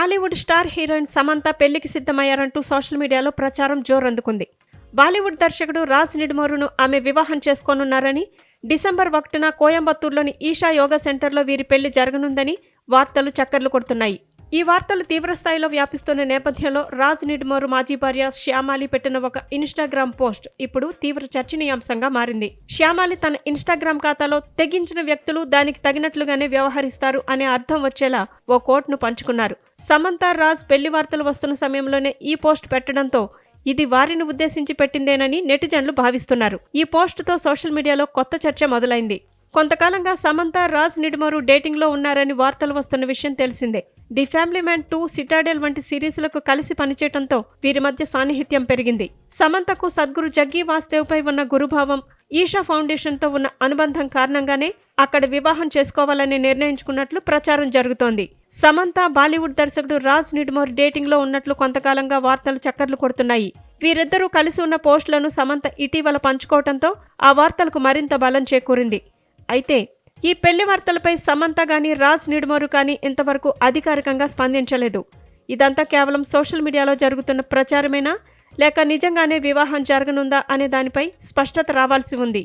Tollywood star heroine Samantha పెళ్లికి సిద్ధమయ్యారంటూ social మీడియాలో ప్రచారం జోరందుకుంది. బాలీవుడ్ దర్శకుడు రాజ్ నిడుమోరును ఆమె వివాహం చేసుకోనున్నారని, డిసెంబర్ 1న కోయంబత్తూరులోని ఈషా యోగా సెంటర్లో వీరి పెళ్లి జరగనుందని వార్తలు చక్కర్లు కొడుతున్నాయి. ఈ వార్తలు తీవ్రస్థాయిలో వ్యాపిస్తున్న నేపథ్యంలో రాజ్ నిడుమోరు మాజీ భార్య శ్యామాలి పెట్టిన ఒక ఇన్స్టాగ్రామ్ పోస్ట్ ఇప్పుడు తీవ్ర చర్చనీయాంశంగా మారింది. శ్యామాలి తన ఇన్స్టాగ్రామ్ ఖాతాలో తెగించిన వ్యక్తులు దానికి తగినట్లుగానే వ్యవహరిస్తారు అనే అర్థం వచ్చేలా ఓ కోట్ను పంచుకున్నారు. సమంత రాజ్ పెళ్లి వార్తలు వస్తున్న సమయంలోనే ఈ పోస్ట్ పెట్టడంతో ఇది వారిని ఉద్దేశించి పెట్టిందేనని నెటిజన్లు భావిస్తున్నారు. ఈ పోస్టుతో సోషల్ మీడియాలో కొత్త చర్చ మొదలైంది. కొంతకాలంగా సమంత రాజ్ నిడుమోరు డేటింగ్లో ఉన్నారని వార్తలు వస్తున్న విషయం తెలిసిందే. ది ఫ్యామిలీ మ్యాన్ 2, సిటాడెల్ వంటి సిరీస్లకు కలిసి పనిచేయడంతో వీరి మధ్య సాన్నిహిత్యం పెరిగింది. సమంతకు సద్గురు జగ్గీ వాసుదేవ్ పై ఉన్న గురుభావం, ఈషా ఫౌండేషన్తో ఉన్న అనుబంధం కారణంగానే అక్కడ వివాహం చేసుకోవాలని నిర్ణయించుకున్నట్లు ప్రచారం జరుగుతోంది. సమంత బాలీవుడ్ దర్శకుడు రాజ్ నిడుమోరు డేటింగ్లో ఉన్నట్లు కొంతకాలంగా వార్తలు చక్కర్లు కొడుతున్నాయి. వీరిద్దరూ కలిసి ఉన్న పోస్టులను సమంత ఇటీవల పంచుకోవడంతో ఆ వార్తలకు మరింత బలం చేకూరింది. అయితే ఈ పెళ్లి వార్తలపై సమంత గానీ రాజ్ నిడుమోరు కానీ ఇంతవరకు అధికారికంగా స్పందించలేదు. ఇదంతా కేవలం సోషల్ మీడియాలో జరుగుతున్న ప్రచారమేనా, లేక నిజంగానే వివాహం జరగనుందా అనే దానిపై స్పష్టత రావాల్సి ఉంది.